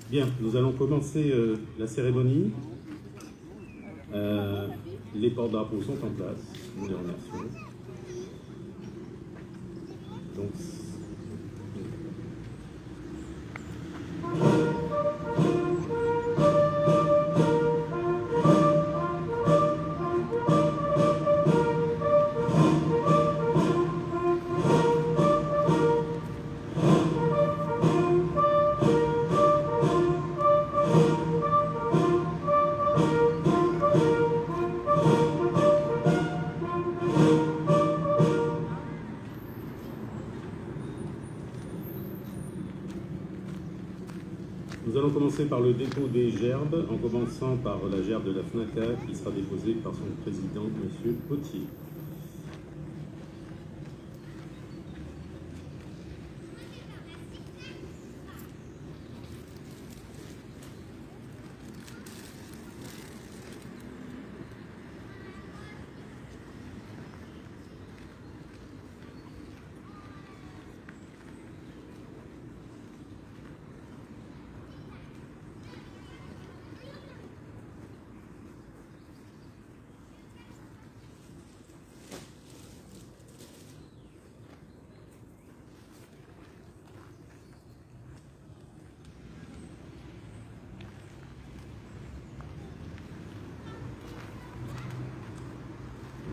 Bien, nous allons commencer la cérémonie. Les porte-drapeaux sont en place, nous les remercions. Donc, nous allons commencer par le dépôt des gerbes, en commençant par la gerbe de la FNACA qui sera déposée par son président, M. Potier.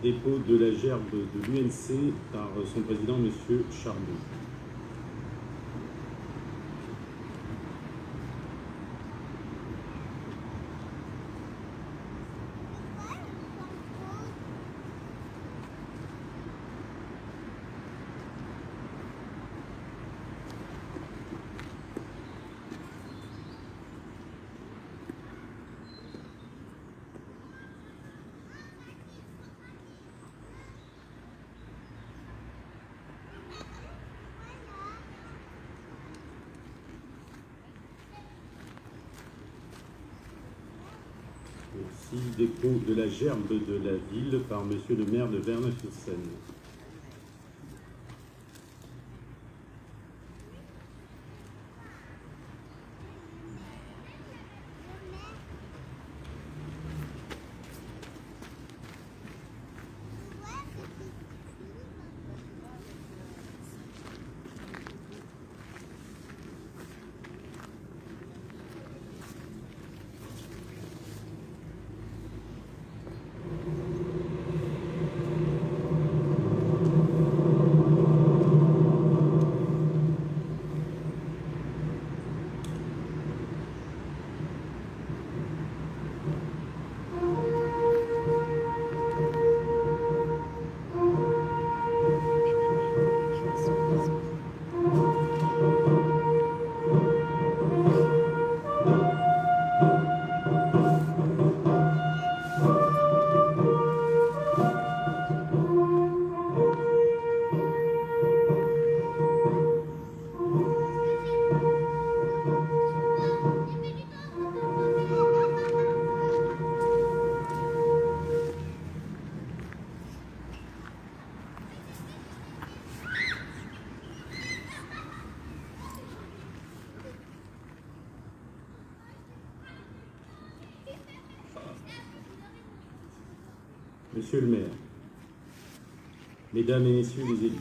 Dépôt de la gerbe de l'UNC par son président, M. Charbon. Merci. Dépôt de la gerbe de la ville par Monsieur le maire de Verneuil-sur-Seine. Monsieur le maire, Mesdames et Messieurs les élus,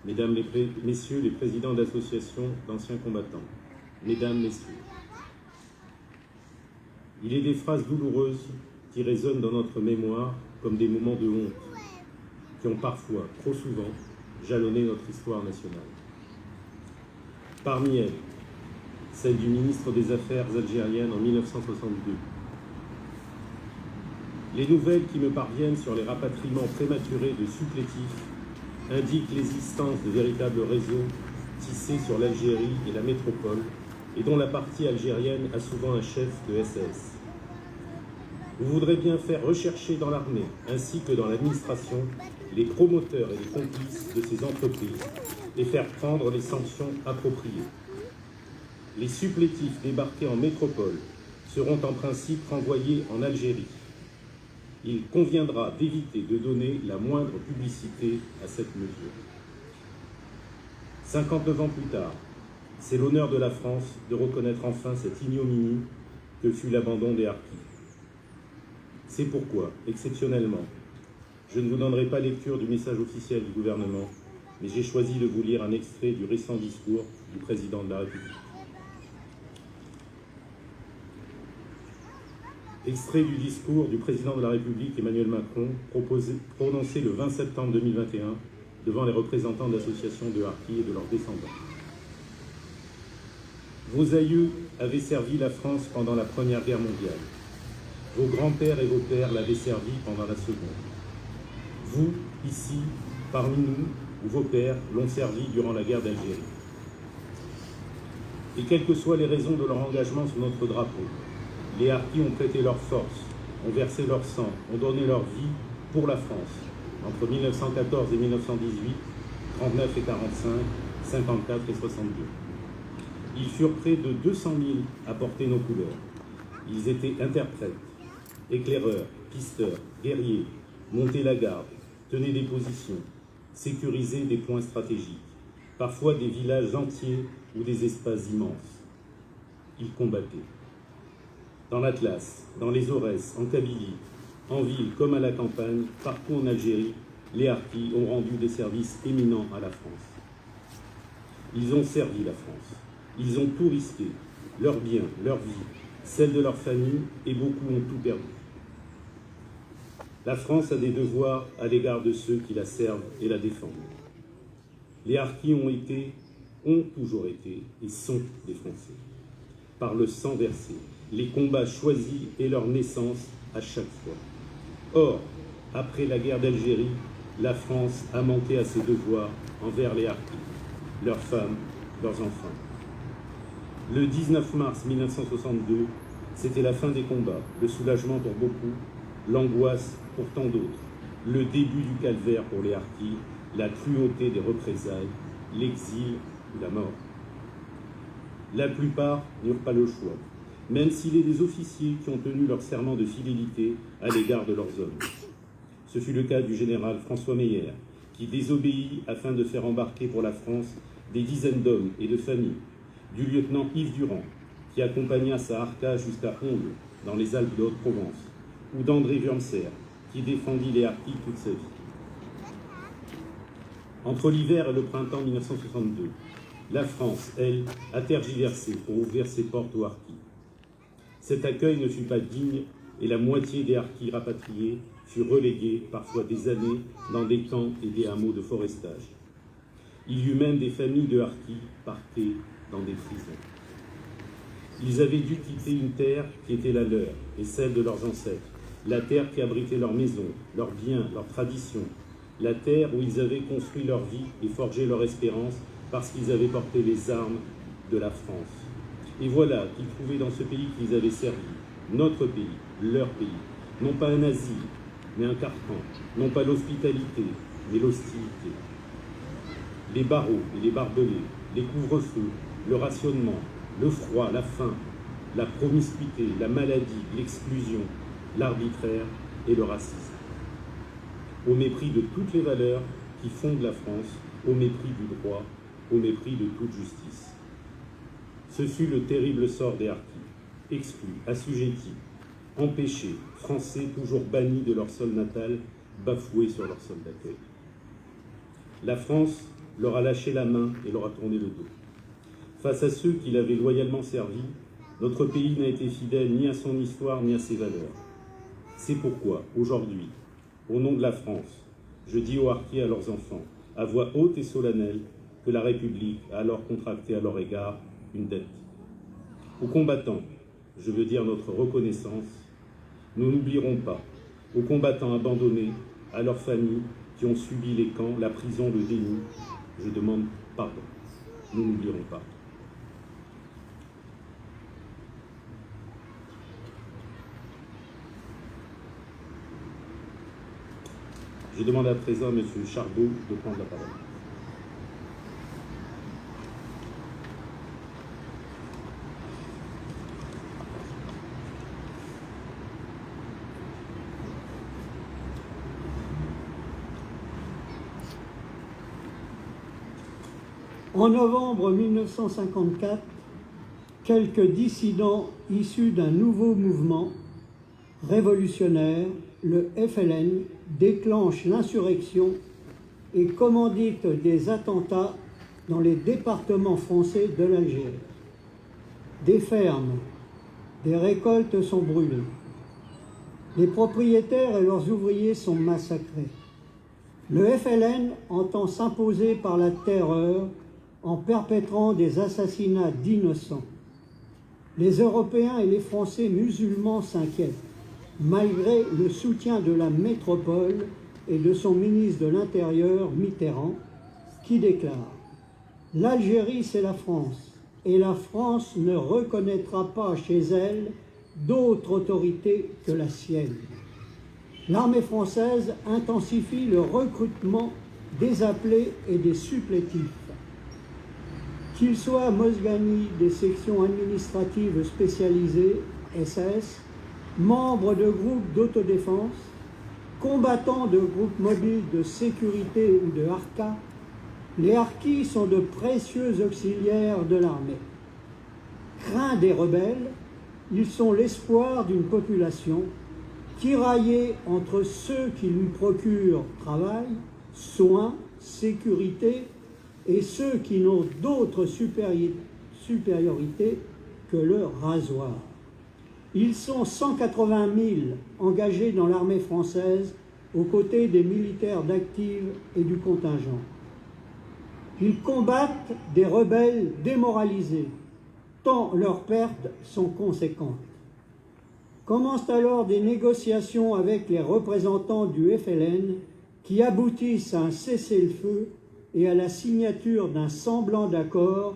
Mesdames, Messieurs les présidents d'associations d'anciens combattants, Mesdames, Messieurs, il est des phrases douloureuses qui résonnent dans notre mémoire comme des moments de honte, qui ont parfois, trop souvent, jalonné notre histoire nationale. Parmi elles, celle du ministre des Affaires algériennes en 1962. Les nouvelles qui me parviennent sur les rapatriements prématurés de supplétifs indiquent l'existence de véritables réseaux tissés sur l'Algérie et la métropole et dont la partie algérienne a souvent un chef de SS. Vous voudrez bien faire rechercher dans l'armée ainsi que dans l'administration les promoteurs et les complices de ces entreprises et faire prendre les sanctions appropriées. Les supplétifs débarqués en métropole seront en principe renvoyés en Algérie. Il conviendra d'éviter de donner la moindre publicité à cette mesure. 59 ans plus tard, C'est l'honneur de la France de reconnaître enfin cette ignominie que fut l'abandon des harkis. C'est pourquoi, exceptionnellement, je ne vous donnerai pas lecture du message officiel du gouvernement, mais j'ai choisi de vous lire un extrait du récent discours du président de la République. Extrait du discours du président de la République Emmanuel Macron, prononcé le 20 septembre 2021 devant les représentants d'associations de harkis et de leurs descendants. Vos aïeux avaient servi la France pendant la Première Guerre mondiale. Vos grands-pères et vos pères l'avaient servi pendant la Seconde. Vous, ici, parmi nous, ou vos pères l'ont servi durant la guerre d'Algérie. Et quelles que soient les raisons de leur engagement sous notre drapeau, les harkis ont prêté leur force, ont versé leur sang, ont donné leur vie pour la France, entre 1914 et 1918, 39 et 45, 54 et 62. Ils furent près de 200 000 à porter nos couleurs. Ils étaient interprètes, éclaireurs, pisteurs, guerriers, montaient la garde, tenaient des positions, sécurisaient des points stratégiques, parfois des villages entiers ou des espaces immenses. Ils combattaient. Dans l'Atlas, dans les Aurès, en Kabylie, en ville comme à la campagne, partout en Algérie, les harkis ont rendu des services éminents à la France. Ils ont servi la France. Ils ont tout risqué, leurs biens, leur vie, celle de leur famille, et beaucoup ont tout perdu. La France a des devoirs à l'égard de ceux qui la servent et la défendent. Les harkis ont toujours été et sont des Français. Par le sang versé, les combats choisis et leur naissance à chaque fois. Or, après la guerre d'Algérie, la France a manqué à ses devoirs envers les harkis, leurs femmes, leurs enfants. Le 19 mars 1962, c'était la fin des combats, le soulagement pour beaucoup, l'angoisse pour tant d'autres, le début du calvaire pour les harkis, la cruauté des représailles, l'exil ou la mort. La plupart n'eurent pas le choix, même s'il est des officiers qui ont tenu leur serment de fidélité à l'égard de leurs hommes. Ce fut le cas du général François Meyer, qui désobéit afin de faire embarquer pour la France des dizaines d'hommes et de familles, du lieutenant Yves Durand, qui accompagna sa Arca jusqu'à Onde, dans les Alpes de Haute-Provence, ou d'André Wurmser, qui défendit les harkis toute sa vie. Entre l'hiver et le printemps 1962, la France, elle, a tergiversé pour ouvrir ses portes aux harkis. Cet accueil ne fut pas digne et la moitié des harkis rapatriés fut reléguée, parfois des années, dans des camps et des hameaux de forestage. Il y eut même des familles de harkis parquées dans des prisons. Ils avaient dû quitter une terre qui était la leur et celle de leurs ancêtres, la terre qui abritait leurs maisons, leurs biens, leurs traditions, la terre où ils avaient construit leur vie et forgé leur espérance parce qu'ils avaient porté les armes de la France. Et voilà qu'ils trouvaient dans ce pays qu'ils avaient servi, notre pays, leur pays, non pas un asile, mais un carcan, non pas l'hospitalité, mais l'hostilité. Les barreaux et les barbelés, les couvre-feux, le rationnement, le froid, la faim, la promiscuité, la maladie, l'exclusion, l'arbitraire et le racisme. Au mépris de toutes les valeurs qui fondent la France, au mépris du droit, au mépris de toute justice. Ce fut le terrible sort des harkis, exclus, assujettis, empêchés, français toujours bannis de leur sol natal, bafoués sur leur sol d'accueil. La France leur a lâché la main et leur a tourné le dos. Face à ceux qui l'avaient loyalement servi, notre pays n'a été fidèle ni à son histoire ni à ses valeurs. C'est pourquoi, aujourd'hui, au nom de la France, je dis aux harkis et à leurs enfants, à voix haute et solennelle, que la République a alors contracté à leur égard une dette. Aux combattants, je veux dire notre reconnaissance, nous n'oublierons pas. Aux combattants abandonnés, à leurs familles qui ont subi les camps, la prison, le déni, je demande pardon. Nous n'oublierons pas. Je demande à présent à M. Charbot de prendre la parole. En novembre 1954, quelques dissidents issus d'un nouveau mouvement révolutionnaire, le FLN, déclenchent l'insurrection et commanditent des attentats dans les départements français de l'Algérie. Des fermes, des récoltes sont brûlées. Les propriétaires et leurs ouvriers sont massacrés. Le FLN entend s'imposer par la terreur en perpétrant des assassinats d'innocents. Les Européens et les Français musulmans s'inquiètent, malgré le soutien de la métropole et de son ministre de l'Intérieur, Mitterrand, qui déclare « L'Algérie, c'est la France, et la France ne reconnaîtra pas chez elle d'autre autorité que la sienne. » L'armée française intensifie le recrutement des appelés et des supplétifs. Qu'ils soient Mosgani des sections administratives spécialisées, SAS, membres de groupes d'autodéfense, combattants de groupes mobiles de sécurité ou de harkas, les harkis sont de précieux auxiliaires de l'armée. Craints des rebelles, ils sont l'espoir d'une population tiraillée entre ceux qui lui procurent travail, soins, sécurité, et ceux qui n'ont d'autre supériorité que le rasoir. Ils sont 180 000 engagés dans l'armée française aux côtés des militaires d'active et du contingent. Ils combattent des rebelles démoralisés, tant leurs pertes sont conséquentes. Commencent alors des négociations avec les représentants du FLN qui aboutissent à un cessez-le-feu et à la signature d'un semblant d'accord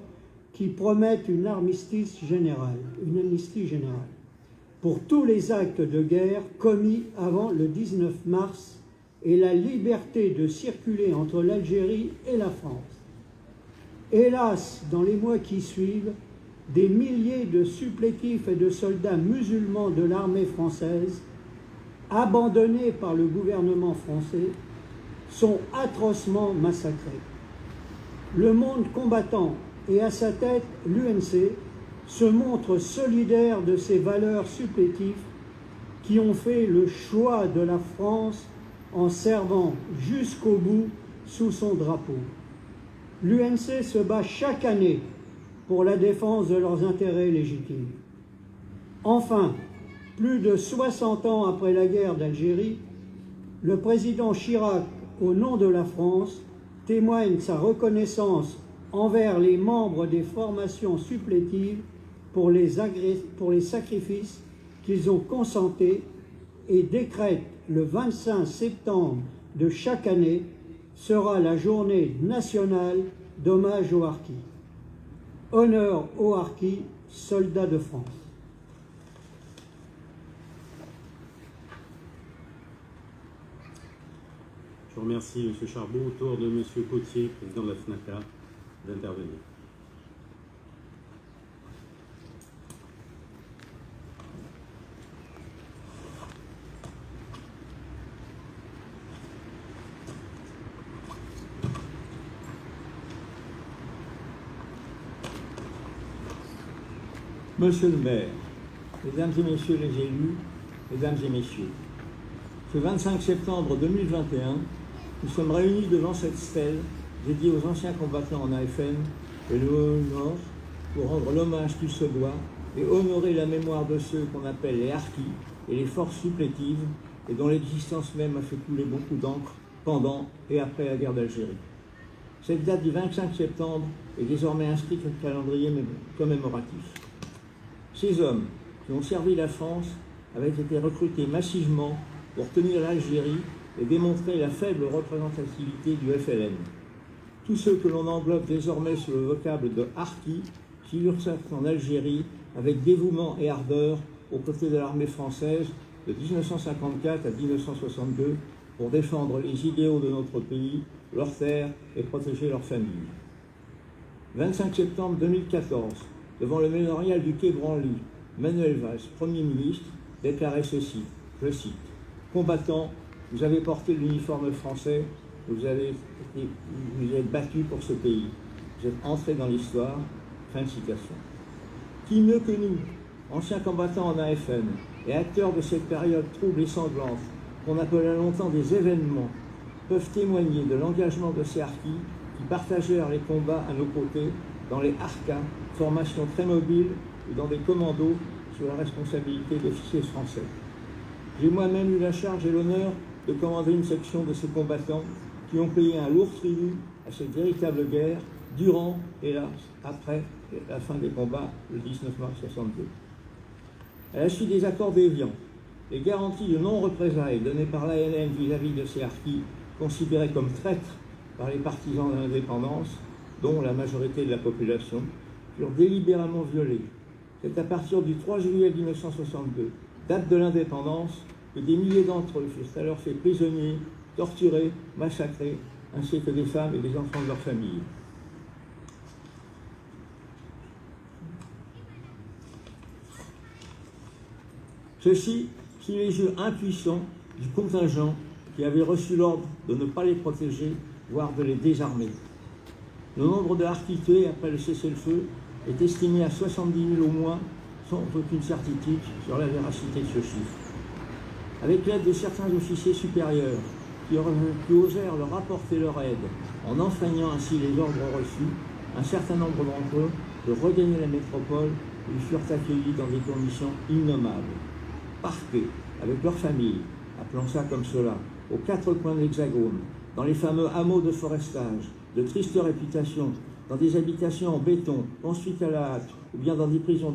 qui promettent une amnistie générale pour tous les actes de guerre commis avant le 19 mars et la liberté de circuler entre l'Algérie et la France. Hélas, dans les mois qui suivent, des milliers de supplétifs et de soldats musulmans de l'armée française, abandonnés par le gouvernement français, sont atrocement massacrés. Le monde combattant et à sa tête l'UNC se montre solidaire de ces valeurs supplétives qui ont fait le choix de la France en servant jusqu'au bout sous son drapeau. L'UNC se bat chaque année pour la défense de leurs intérêts légitimes. Enfin, plus de 60 ans après la guerre d'Algérie, le président Chirac, au nom de la France, témoigne sa reconnaissance envers les membres des formations supplétives pour les sacrifices qu'ils ont consentés et décrète le 25 septembre de chaque année sera la journée nationale d'hommage aux harkis. Honneur aux harkis, soldats de France. Je vous remercie, M. Charbot. Au tour de M. Potier, président de la FNACA, d'intervenir. Monsieur le maire, mesdames et messieurs les élus, mesdames et messieurs, ce 25 septembre 2021, nous sommes réunis devant cette stèle dédiée aux anciens combattants en AFN et le Haut-Nord pour rendre l'hommage qu'il se doit et honorer la mémoire de ceux qu'on appelle les harkis et les forces supplétives et dont l'existence même a fait couler beaucoup d'encre pendant et après la guerre d'Algérie. Cette date du 25 septembre est désormais inscrite au calendrier commémoratif. Ces hommes qui ont servi la France avaient été recrutés massivement pour tenir l'Algérie et démontrer la faible représentativité du FLN. Tous ceux que l'on englobe désormais sous le vocable de harkis figurent en Algérie avec dévouement et ardeur aux côtés de l'armée française de 1954 à 1962 pour défendre les idéaux de notre pays, leurs terres et protéger leurs familles. 25 septembre 2014, devant le mémorial du Quai Branly, Manuel Valls, Premier ministre, déclarait ceci, je cite, « Combattants, vous avez porté l'uniforme français, vous êtes battus pour ce pays. vous êtes entrés dans l'histoire. » Fin de citation. Qui mieux que nous, anciens combattants en AFN et acteurs de cette période trouble et sanglante, qu'on appelait longtemps des événements, peuvent témoigner de l'engagement de ces harkis qui partagèrent les combats à nos côtés dans les harkas, formations très mobiles ou dans des commandos sous la responsabilité d'officiers français. J'ai moi-même eu la charge et l'honneur de commander une section de ces combattants qui ont payé un lourd tribut à cette véritable guerre durant et là, après la fin des combats le 19 mars 1962. À la suite des accords d'Évian, les garanties de non-représailles données par l'ALN vis-à-vis de ces harkis, considérés comme traîtres par les partisans de l'indépendance, dont la majorité de la population, furent délibérément violées. C'est à partir du 3 juillet 1962, date de l'indépendance, que des milliers d'entre eux furent alors faits prisonniers, torturés, massacrés, ainsi que des femmes et des enfants de leur famille. Ceci sous les yeux impuissants du contingent qui avait reçu l'ordre de ne pas les protéger, voire de les désarmer. Le nombre de harkis tués après le cessez-le-feu est estimé à 70 000 au moins, sans aucune certitude sur la véracité de ce chiffre. Avec l'aide de certains officiers supérieurs qui osèrent leur apporter leur aide en enfreignant ainsi les ordres reçus, un certain nombre d'entre eux de regagner la métropole où ils furent accueillis dans des conditions innommables. Parqués avec leurs familles, appelons ça comme cela, aux quatre coins de l'Hexagone, dans les fameux hameaux de forestage, de triste réputation, dans des habitations en béton, construites à la hâte, ou bien dans des prisons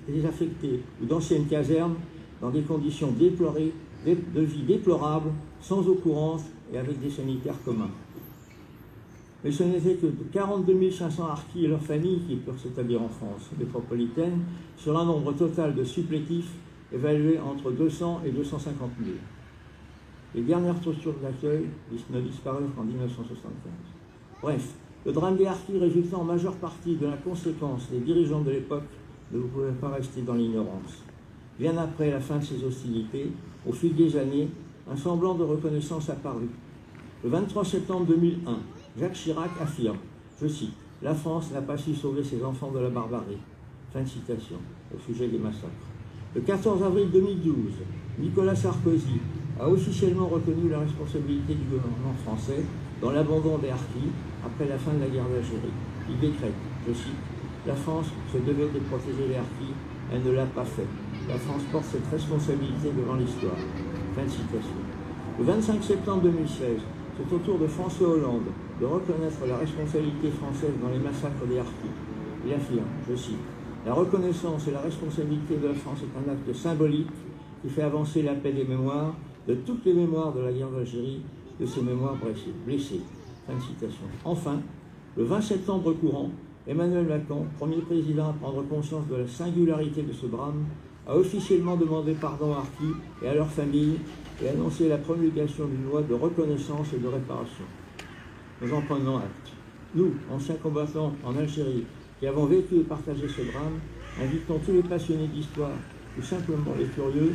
désaffectées ou d'anciennes casernes, dans des conditions déplorées, de vie déplorables, sans eau courante et avec des sanitaires communs. Mais ce n'était que 42 500 harkis et leurs familles qui purent s'établir en France métropolitaine, sur un nombre total de supplétifs évalué entre 200 et 250 000. Les dernières structures d'accueil ne disparurent qu'en 1975. Bref, le drame des harkis résultait en majeure partie de la conséquence des dirigeants de l'époque ne pouvaient pas rester dans l'ignorance. Bien après la fin de ces hostilités, au fil des années, un semblant de reconnaissance apparut. Le 23 septembre 2001, Jacques Chirac affirme, je cite, « La France n'a pas su sauver ses enfants de la barbarie ». Fin de citation, au sujet des massacres. Le 14 avril 2012, Nicolas Sarkozy a officiellement reconnu la responsabilité du gouvernement français dans l'abandon des harkis après la fin de la guerre d'Algérie. Il décrète, je cite, « La France se devait de protéger les harkis, elle ne l'a pas fait. La France porte cette responsabilité devant l'histoire. » Fin de citation. Le 25 septembre 2016, c'est au tour de François Hollande de reconnaître la responsabilité française dans les massacres des harkis. Il affirme, je cite, « La reconnaissance et la responsabilité de la France est un acte symbolique qui fait avancer la paix des mémoires, de toutes les mémoires de la guerre d'Algérie, de ces mémoires blessées. » Fin de citation. Enfin, le 20 septembre courant, Emmanuel Macron, premier président à prendre conscience de la singularité de ce drame, a officiellement demandé pardon à harkis et à leurs familles et annoncé la promulgation d'une loi de reconnaissance et de réparation. Nous en prenons acte. Nous, anciens combattants en Algérie, qui avons vécu et partagé ce drame, invitons tous les passionnés d'histoire ou simplement les curieux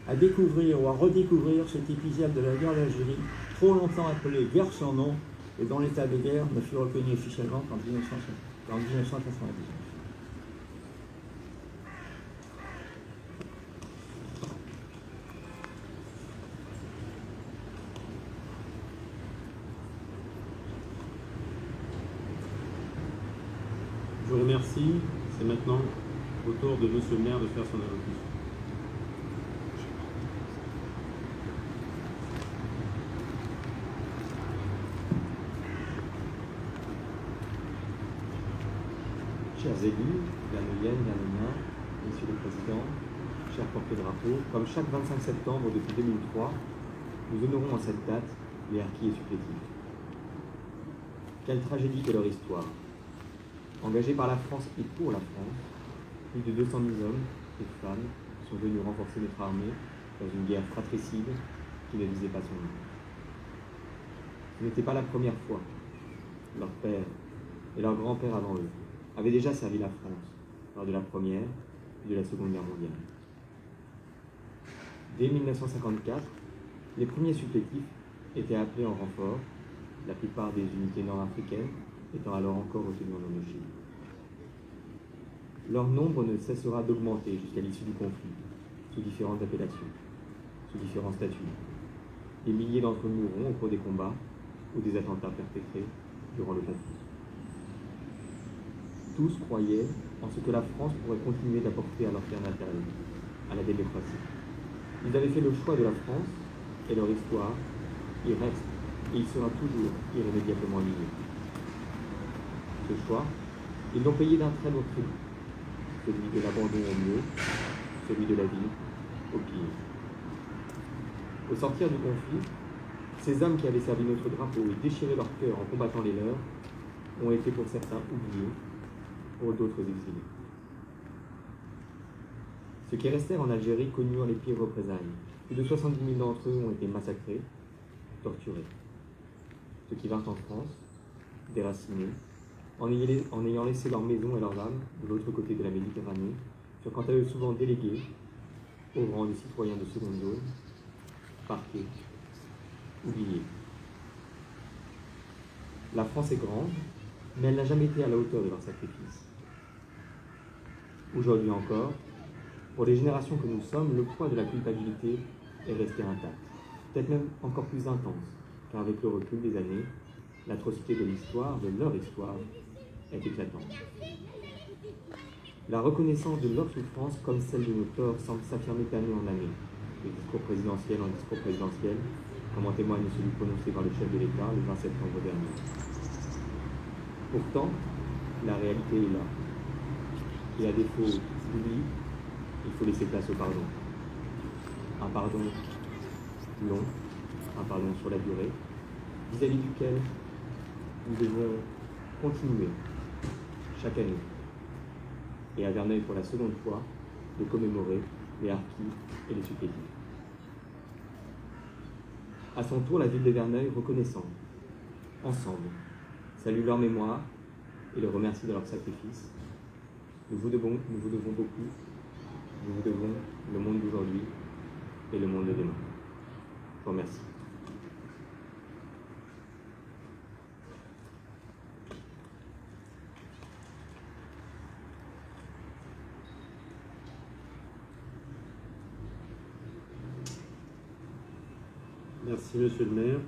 à découvrir ou à redécouvrir cet épisode de la guerre d'Algérie, trop longtemps appelée guerre sans nom, et dont l'état de guerre ne fut reconnu officiellement qu'en 1999. Je vous remercie. C'est maintenant au tour de Monsieur le maire de faire son allocution. Chers élus, Verneuiliennes, Verneuiliens, Monsieur le Président, chers porte-drapeaux, comme chaque 25 septembre depuis 2003, nous honorons à cette date les harkis et supplétifs. Quelle tragédie que leur histoire. Engagés par la France et pour la France, plus de 200 000 hommes et femmes sont venus renforcer notre armée dans une guerre fratricide qui ne visait pas son nom. Ce n'était pas la première fois. Leur père et leur grand-père avant eux avaient déjà servi la France lors de la Première et de la Seconde Guerre mondiale. Dès 1954, les premiers supplétifs étaient appelés en renfort, la plupart des unités nord-africaines, étant alors encore retenus en Indochine. Leur nombre ne cessera d'augmenter jusqu'à l'issue du conflit, sous différentes appellations, sous différents statuts. Des milliers d'entre eux mourront au cours des combats ou des attentats perpétrés durant le conflit. Tous croyaient en ce que la France pourrait continuer d'apporter à leur terre natale, à la démocratie. Ils avaient fait le choix de la France et leur histoire y reste et il sera toujours irrémédiablement lié. Ce choix, ils l'ont payé d'un très lourd tribut, celui de l'abandon au mieux, celui de la vie au pire. Au sortir du conflit, ces hommes qui avaient servi notre drapeau et déchiré leur cœur en combattant les leurs ont été pour certains oubliés, pour d'autres exilés. Ceux qui restèrent en Algérie connurent les pires représailles. Plus de 70 000 d'entre eux ont été massacrés, torturés. Ceux qui vinrent en France, déracinés, en ayant laissé leur maison et leur âme de l'autre côté de la Méditerranée, furent quant à eux souvent délégués au rang de citoyens de seconde zone, parqués, oubliés. La France est grande, mais elle n'a jamais été à la hauteur de leur sacrifice. Aujourd'hui encore, pour les générations que nous sommes, le poids de la culpabilité est resté intact, peut-être même encore plus intense, car avec le recul des années, l'atrocité de l'histoire, de leur histoire, est éclatante. La reconnaissance de leur souffrance comme celle de nos torts semble s'affirmer d'année en année, de discours présidentiel en discours présidentiel, comme en témoigne celui prononcé par le chef de l'État le 20 septembre dernier. Pourtant, la réalité est là. Et à défaut d'oubli, il faut laisser place au pardon. Un pardon long, un pardon sur la durée, vis-à-vis duquel nous devons continuer chaque année, et à Verneuil pour la seconde fois, de commémorer les harkis et les supplétifs. À son tour, la ville de Verneuil, reconnaissant, ensemble, salue leur mémoire et les remercie de leur sacrifice. Nous vous devons beaucoup, nous vous devons le monde d'aujourd'hui et le monde de demain. Je vous remercie. Merci, monsieur le maire.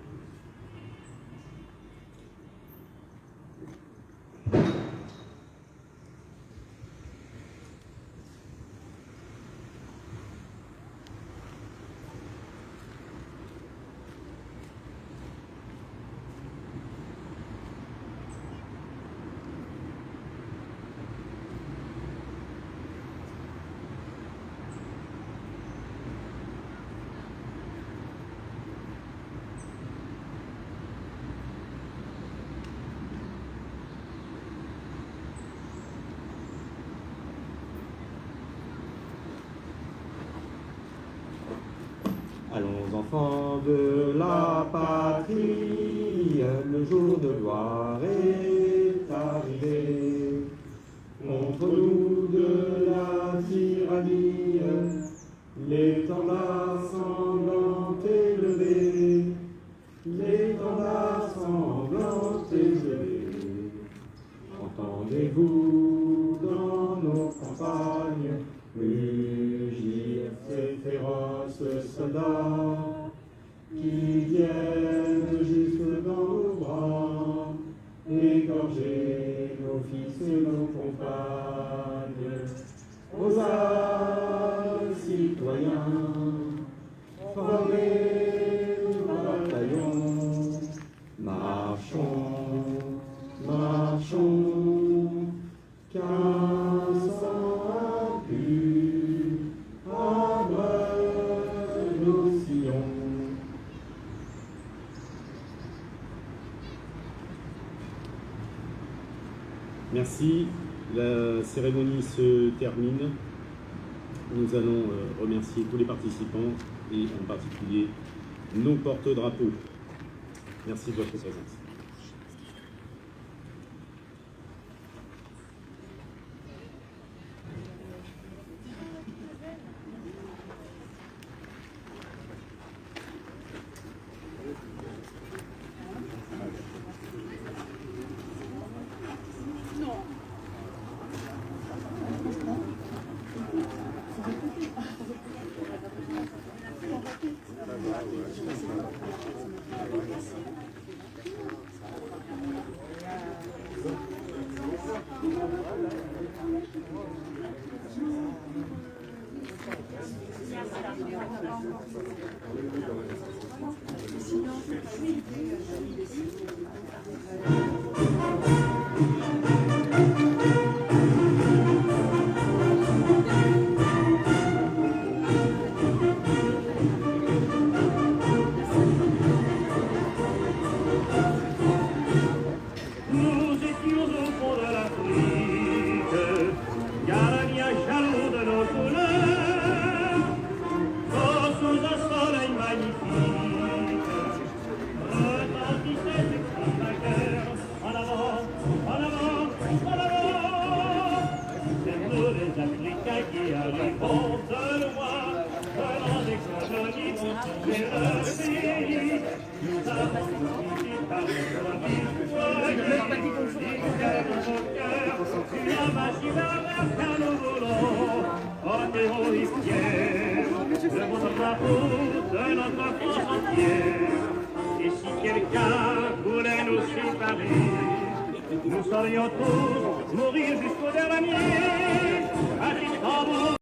Allons enfants de la patrie, le jour de gloire est arrivé. Contre nous de la tyrannie, l'étendard sanglant est levé, l'étendard sanglant est levé. Entendez-vous dans nos campagnes rugir ces féroces soldats qui viennent jusque dans nos bras, égorger nos fils et nos compagnes. Aux âmes citoyens, formez nos bataillons, marchons, marchons, qu'un sang impur abreuve nos sillons. Merci. La cérémonie se termine. Nous allons remercier tous les participants et en particulier nos porte-drapeaux. Merci de votre présence. Et si quelqu'un voulait nous séparer, nous serions tous mourir jusqu'au dernier.